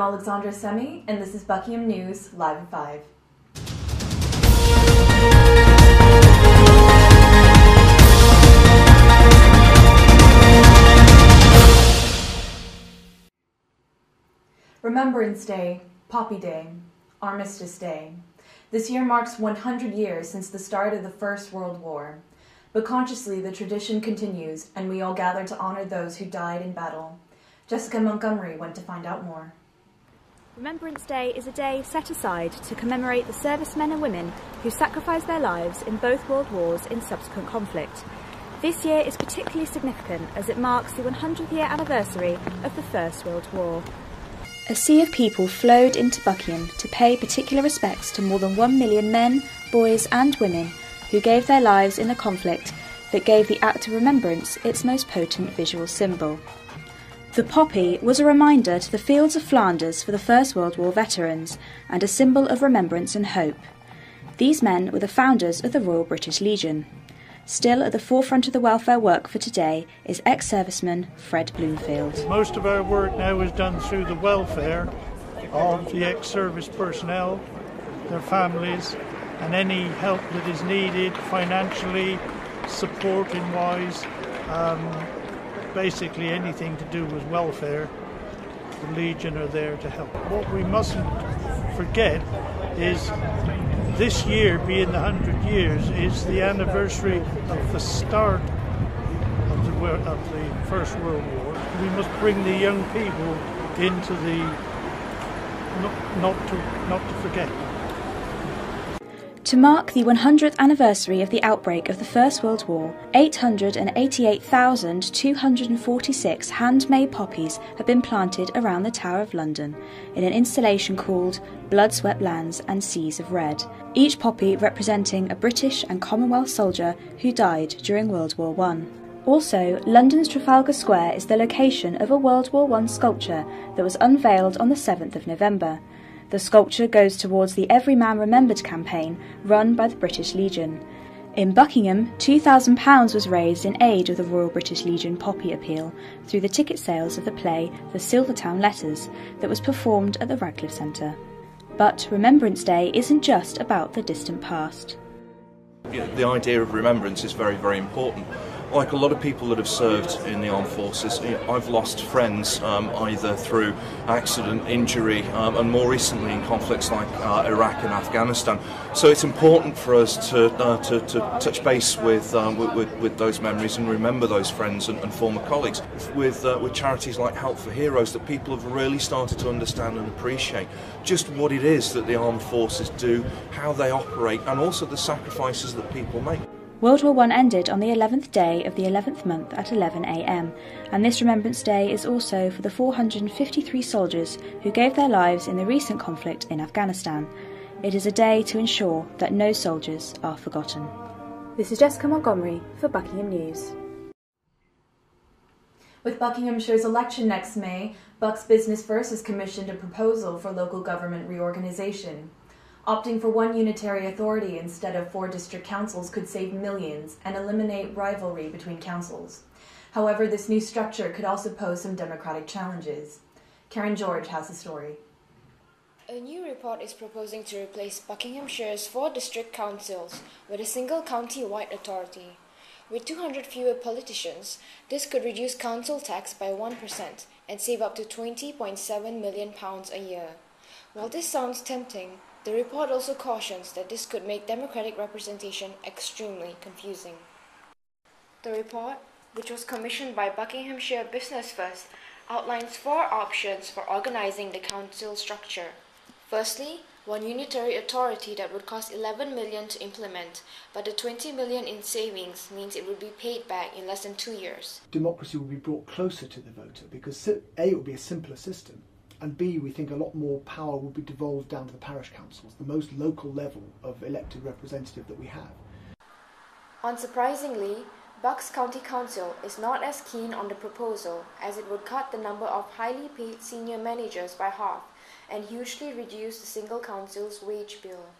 Alexandra Semi, and this is Buckingham News, Live at 5. Remembrance Day, Poppy Day, Armistice Day. This year marks 100 years since the start of the First World War. But consciously, the tradition continues, and we all gather to honor those who died in battle. Jessica Montgomery went to find out more. Remembrance Day is a day set aside to commemorate the servicemen and women who sacrificed their lives in both world wars in subsequent conflict. This year is particularly significant as it marks the 100th year anniversary of the First World War. A sea of people flowed into Buckingham to pay particular respects to more than 1 million men, boys and women who gave their lives in the conflict that gave the act of remembrance its most potent visual symbol. The poppy was a reminder to the fields of Flanders for the First World War veterans and a symbol of remembrance and hope. These men were the founders of the Royal British Legion. Still at the forefront of the welfare work for today is ex-serviceman Fred Bloomfield. Most of our work now is done through the welfare of the ex-service personnel, their families, and any help that is needed financially, supporting-wise, basically anything to do with welfare. The Legion are there to help. What we mustn't forget is this year, being the 100 years, is the anniversary of the start of the First World War. We must bring the young people into the not to forget. To mark the 100th anniversary of the outbreak of the First World War, 888,246 handmade poppies have been planted around the Tower of London in an installation called Blood-Swept Lands and Seas of Red, each poppy representing a British and Commonwealth soldier who died during World War I. Also, London's Trafalgar Square is the location of a World War I sculpture that was unveiled on the 7th of November. The sculpture goes towards the Every Man Remembered campaign run by the British Legion. In Buckingham, £2,000 was raised in aid of the Royal British Legion Poppy Appeal through the ticket sales of the play The Silvertown Letters that was performed at the Radcliffe Centre. But Remembrance Day isn't just about the distant past. The idea of remembrance is very, very important. Like a lot of people that have served in the armed forces, I've lost friends either through accident, injury, and more recently in conflicts like Iraq and Afghanistan. So it's important for us to touch base with those memories and remember those friends and former colleagues. With charities like Help for Heroes, that people have really started to understand and appreciate just what it is that the armed forces do, how they operate, and also the sacrifices that people make. World War I ended on the 11th day of the 11th month at 11 a.m, and this Remembrance Day is also for the 453 soldiers who gave their lives in the recent conflict in Afghanistan. It is a day to ensure that no soldiers are forgotten. This is Jessica Montgomery for Buckingham News. With Buckinghamshire's election next May, Bucks Business First has commissioned a proposal for local government reorganisation. Opting for one unitary authority instead of 4 district councils could save millions and eliminate rivalry between councils. However, this new structure could also pose some democratic challenges. Karen George has the story. A new report is proposing to replace Buckinghamshire's 4 district councils with a single county-wide authority. With 200 fewer politicians, this could reduce council tax by 1% and save up to £20.7 million a year. While this sounds tempting, the report also cautions that this could make democratic representation extremely confusing. The report, which was commissioned by Buckinghamshire Business First, outlines 4 options for organising the council structure. Firstly, one unitary authority that would cost $11 million to implement, but the $20 million in savings means it would be paid back in less than 2 years. Democracy will be brought closer to the voter because A, it will be a simpler system, and B, we think a lot more power will be devolved down to the parish councils, the most local level of elected representative that we have. Unsurprisingly, Bucks County Council is not as keen on the proposal as it would cut the number of highly paid senior managers by half and hugely reduce the single council's wage bill.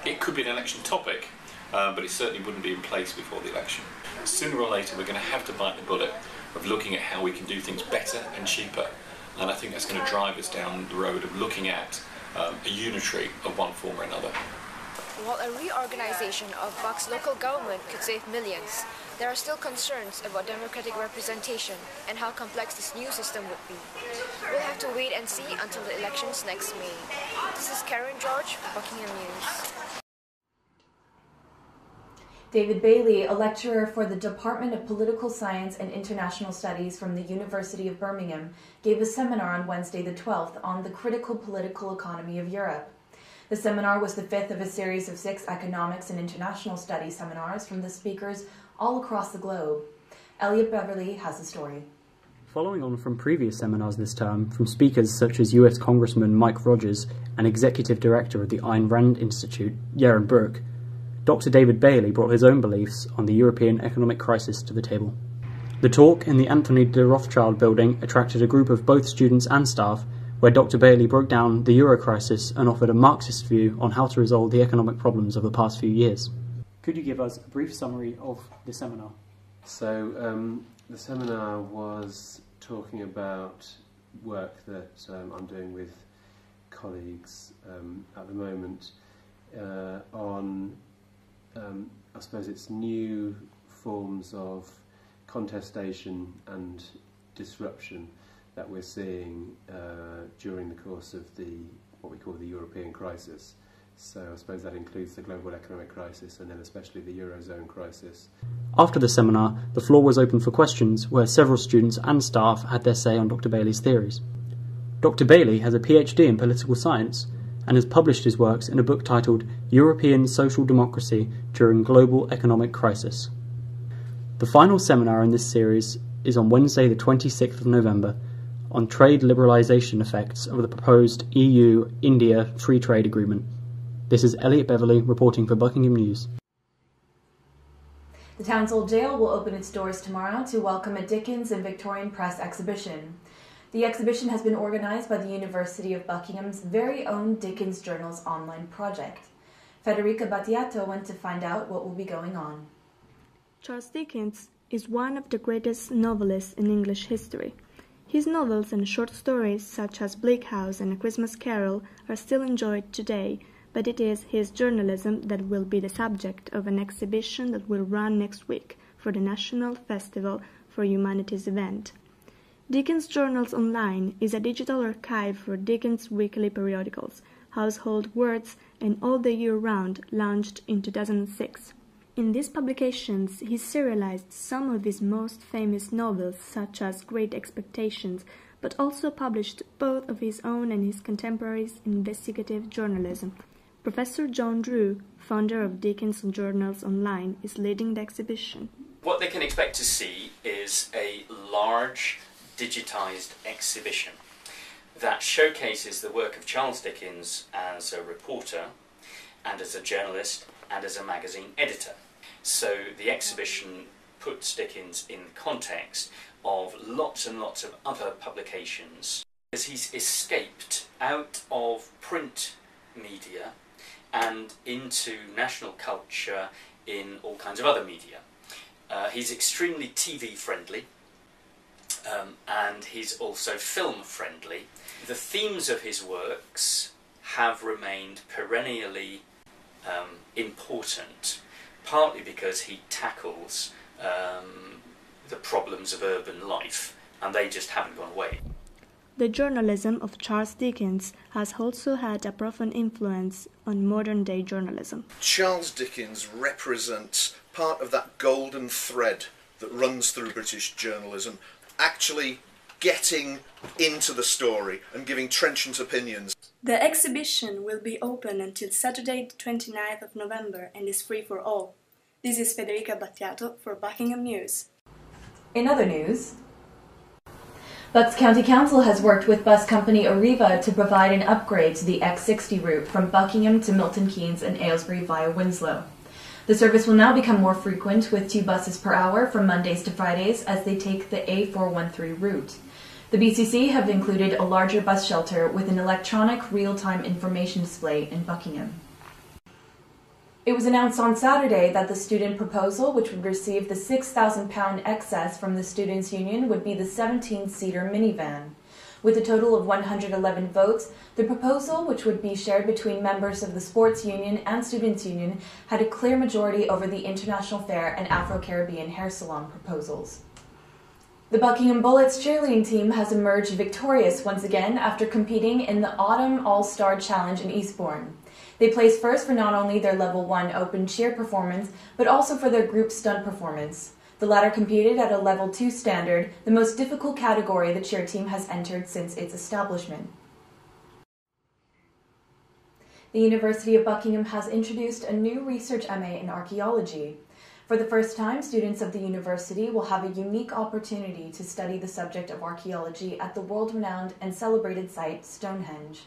It could be an election topic, but it certainly wouldn't be in place before the election. Sooner or later we're going to have to bite the bullet of looking at how we can do things better and cheaper. and I think that's going to drive us down the road of looking at a unitary of one form or another. While a reorganization of Buck's local government could save millions, there are still concerns about democratic representation and how complex this new system would be. We'll have to wait and see until the elections next May. This is Karen George for Buckingham News. David Bailey, a lecturer for the Department of Political Science and International Studies from the University of Birmingham, gave a seminar on Wednesday the 12th on the critical political economy of Europe. The seminar was the fifth of a series of 6 economics and international studies seminars from the speakers all across the globe. Elliot Beverly has the story. Following on from previous seminars this term from speakers such as US Congressman Mike Rogers and Executive Director of the Ayn Rand Institute, Yaron Brook, Dr. David Bailey brought his own beliefs on the European economic crisis to the table. The talk in the Anthony de Rothschild building attracted a group of both students and staff, where Dr. Bailey broke down the Euro crisis and offered a Marxist view on how to resolve the economic problems of the past few years. Could you give us a brief summary of the seminar? So the seminar was talking about work that I'm doing with colleagues at the moment on, I suppose it's new forms of contestation and disruption that we're seeing during the course of what we call the European crisis. So I suppose that includes the global economic crisis and then especially the Eurozone crisis. After the seminar, the floor was open for questions where several students and staff had their say on Dr. Bailey's theories. Dr. Bailey has a PhD in political science and has published his works in a book titled European Social Democracy During Global Economic Crisis. The final seminar in this series is on Wednesday the 26th of November on trade liberalisation effects of the proposed EU-India Free Trade Agreement. This is Elliot Beverly reporting for Buckingham News. The town's old jail will open its doors tomorrow to welcome a Dickens and Victorian Press exhibition. The exhibition has been organised by the University of Buckingham's very own Dickens Journals online project. Federica Battiato went to find out what will be going on. Charles Dickens is one of the greatest novelists in English history. His novels and short stories such as Bleak House and A Christmas Carol are still enjoyed today, but it is his journalism that will be the subject of an exhibition that will run next week for the National Festival for Humanities event. Dickens Journals Online is a digital archive for Dickens weekly periodicals, Household Words, and All the Year Round, launched in 2006. In these publications, he serialized some of his most famous novels, such as Great Expectations, but also published both of his own and his contemporaries' investigative journalism. Professor John Drew, founder of Dickens Journals Online, is leading the exhibition. What they can expect to see is a large, digitized exhibition that showcases the work of Charles Dickens as a reporter and as a journalist and as a magazine editor. So the exhibition puts Dickens in the context of lots and lots of other publications, as he's escaped out of print media and into national culture in all kinds of other media. He's extremely TV friendly, and he's also film friendly. The themes of his works have remained perennially important, partly because he tackles the problems of urban life, and they just haven't gone away. The journalism of Charles Dickens has also had a profound influence on modern-day journalism. Charles Dickens represents part of that golden thread that runs through British journalism, actually getting into the story and giving trenchant opinions. The exhibition will be open until Saturday the 29th of November and is free for all. This is Federica Battiato for Buckingham News. In other news, Bucks County Council has worked with bus company Arriva to provide an upgrade to the X60 route from Buckingham to Milton Keynes and Aylesbury via Winslow. The service will now become more frequent with 2 buses per hour from Mondays to Fridays as they take the A413 route. The BCC have included a larger bus shelter with an electronic real-time information display in Buckingham. It was announced on Saturday that the student proposal, which would receive the £6,000 excess from the Students' Union, would be the 17-seater minivan. With a total of 111 votes, the proposal, which would be shared between members of the Sports Union and Students' Union, had a clear majority over the International Fair and Afro-Caribbean Hair Salon proposals. The Buckingham Bullets cheerleading team has emerged victorious once again after competing in the Autumn All-Star Challenge in Eastbourne. They placed first for not only their Level 1 open cheer performance, but also for their group stunt performance. The latter competed at a Level 2 standard, the most difficult category the cheer team has entered since its establishment. The University of Buckingham has introduced a new research MA in archaeology. For the first time, students of the university will have a unique opportunity to study the subject of archaeology at the world-renowned and celebrated site Stonehenge.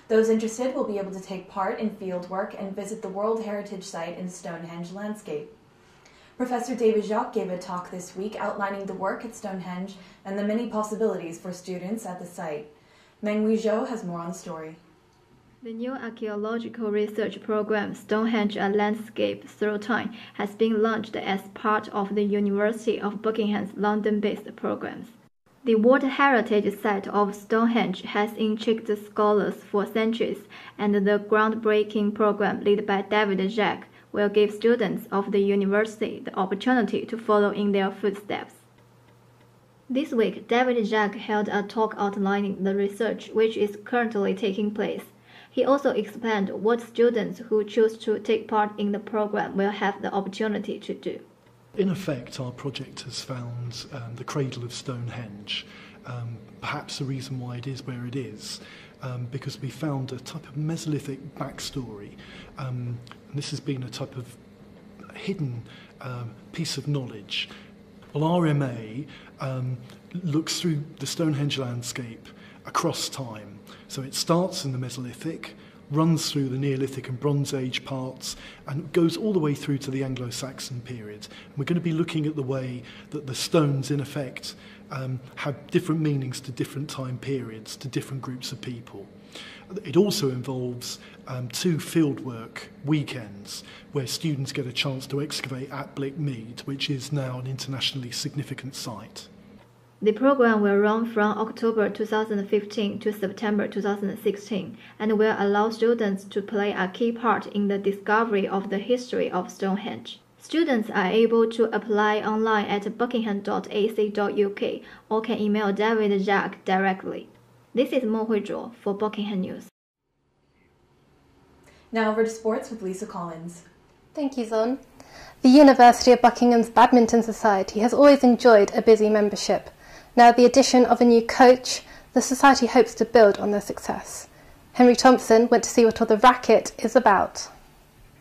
Those interested will be able to take part in fieldwork and visit the World Heritage Site in Stonehenge landscape. Professor David Jacques gave a talk this week outlining the work at Stonehenge and the many possibilities for students at the site. Meng Wei Zhou has more on the story. The new archaeological research program, Stonehenge: A Landscape Through Time, has been launched as part of the University of Buckingham's London-based programs. The World Heritage Site of Stonehenge has intrigued scholars for centuries, and the groundbreaking program led by David Jacques will give students of the university the opportunity to follow in their footsteps. This week, David Jacques held a talk outlining the research which is currently taking place. He also explained what students who choose to take part in the program will have the opportunity to do. In effect, our project has found the cradle of Stonehenge, perhaps the reason why it is where it is, because we found a type of Mesolithic backstory. And this has been a type of hidden piece of knowledge. Well, our MA looks through the Stonehenge landscape across time. So it starts in the Mesolithic, runs through the Neolithic and Bronze Age parts, and goes all the way through to the Anglo-Saxon period. And we're going to be looking at the way that the stones, in effect, have different meanings to different time periods, to different groups of people. It also involves 2 fieldwork weekends where students get a chance to excavate at Blickmead, which is now an internationally significant site. The program will run from October 2015 to September 2016 and will allow students to play a key part in the discovery of the history of Stonehenge. Students are able to apply online at buckingham.ac.uk or can email David Jacques directly. This is Mo Huizhuo for Buckingham News. Now over to sports with Lisa Collins. Thank you, Zon. The University of Buckingham's Badminton Society has always enjoyed a busy membership. Now, the addition of a new coach, the Society hopes to build on their success. Henry Thompson went to see what all the racket is about.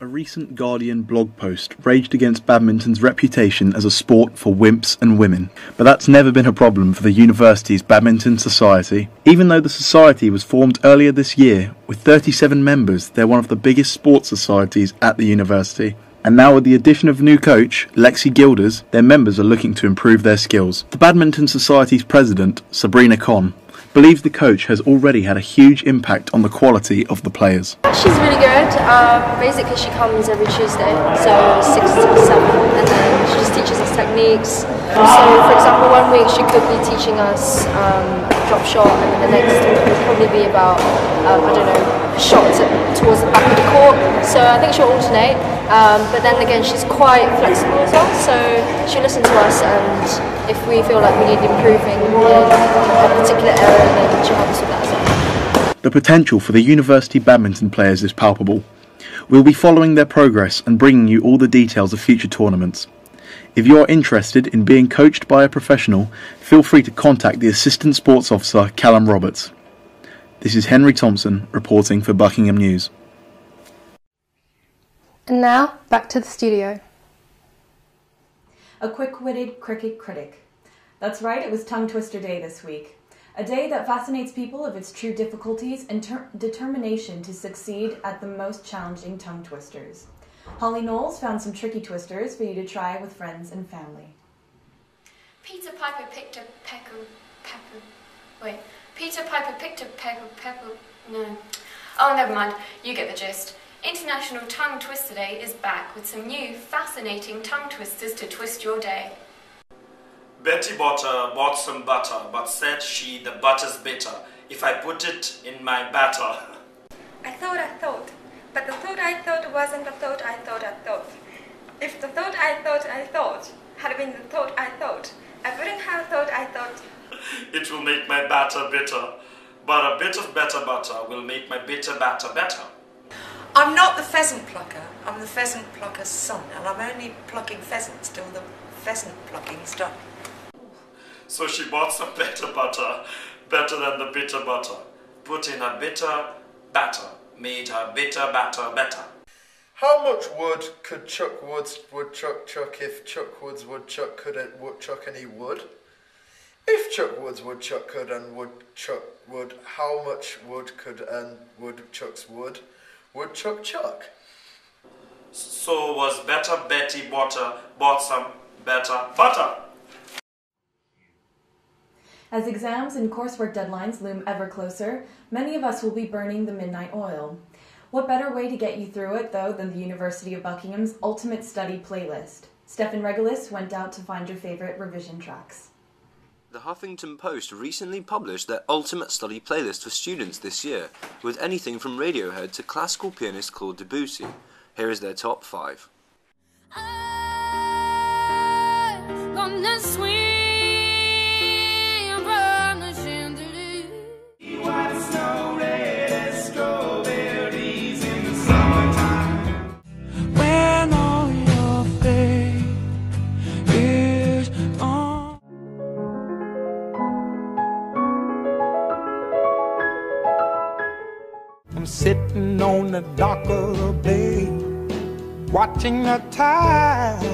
A recent Guardian blog post raged against badminton's reputation as a sport for wimps and women, but that's never been a problem for the university's Badminton Society. Even though the society was formed earlier this year, with 37 members, they're one of the biggest sports societies at the university. And now with the addition of new coach, Lexi Gilders, their members are looking to improve their skills. The Badminton Society's president, Sabrina Conn, believes the coach has already had a huge impact on the quality of the players. She's really good. Basically she comes every Tuesday, so 6 to 7, and then she just teaches us techniques. So for example, one week she could be teaching us drop shot, and then the next would probably be about, I don't know, shots towards the back of the court. So I think she'll alternate, but then again she's quite flexible as well, so she'll listen to us, and if we feel like we need improving in a particular area, then she'll help us with that as well. The potential for the university badminton players is palpable. We'll be following their progress and bringing you all the details of future tournaments. If you are interested in being coached by a professional, feel free to contact the Assistant Sports Officer, Callum Roberts. This is Henry Thompson reporting for Buckingham News. And now, back to the studio. A quick-witted cricket critic. That's right, it was Tongue Twister Day this week. A day that fascinates people of its true difficulties and determination to succeed at the most challenging tongue twisters. Holly Knowles found some tricky twisters for you to try with friends and family. Peter Piper picked a Peter Piper picked a pepper. No. Oh, never mind. You get the gist. International Tongue Twister Day is back with some new, fascinating tongue twisters to twist your day. Betty Botter bought some butter, but said she the butter's bitter if I put it in my batter. I thought, but the thought I thought wasn't the thought I thought. If the thought I thought had been the thought I wouldn't have thought I thought. It will make my batter bitter, but a bit of better butter will make my bitter batter better. I'm not the pheasant plucker, I'm the pheasant plucker's son, and I'm only plucking pheasants till the pheasant plucking's done. So she bought some better butter, better than the bitter butter, put in a bitter batter, made her bitter batter better. How much wood could Chuck Woods woodchuck chuck if Chuck Woods woodchuck could woodchuck any wood? If Chuck Woods woodchuck could and woodchuck wood, how much wood could and woodchuck's woodchuck chuck? So was better Betty Botter bought some better butter. As exams and coursework deadlines loom ever closer, many of us will be burning the midnight oil. What better way to get you through it, though, than the University of Buckingham's Ultimate Study Playlist? Stefan Regulus went out to find your favourite revision tracks. The Huffington Post recently published their Ultimate Study Playlist for students this year, with anything from Radiohead to classical pianist Claude Debussy. Here is their top 5. I'm sitting on the dock of the bay, watching the tide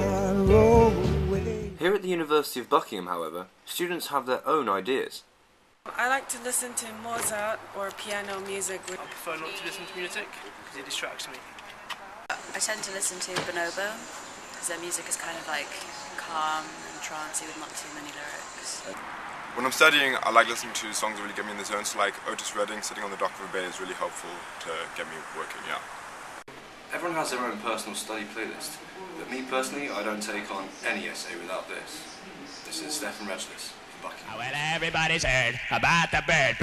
roll away. Here at the University of Buckingham, however, students have their own ideas. I like to listen to Mozart or piano music. I prefer not to listen to music because it distracts me. I tend to listen to Bonobo because their music is kind of like calm and trancey with not too many lyrics. When I'm studying, I like listening to songs that really get me in the zone, so like Otis Redding, Sitting on the Dock of a Bay is really helpful to get me working, yeah. Everyone has their own personal study playlist, but me personally, I don't take on any essay without this. This is Stefan Regulus for Buckingham. Well, everybody's heard about the bird.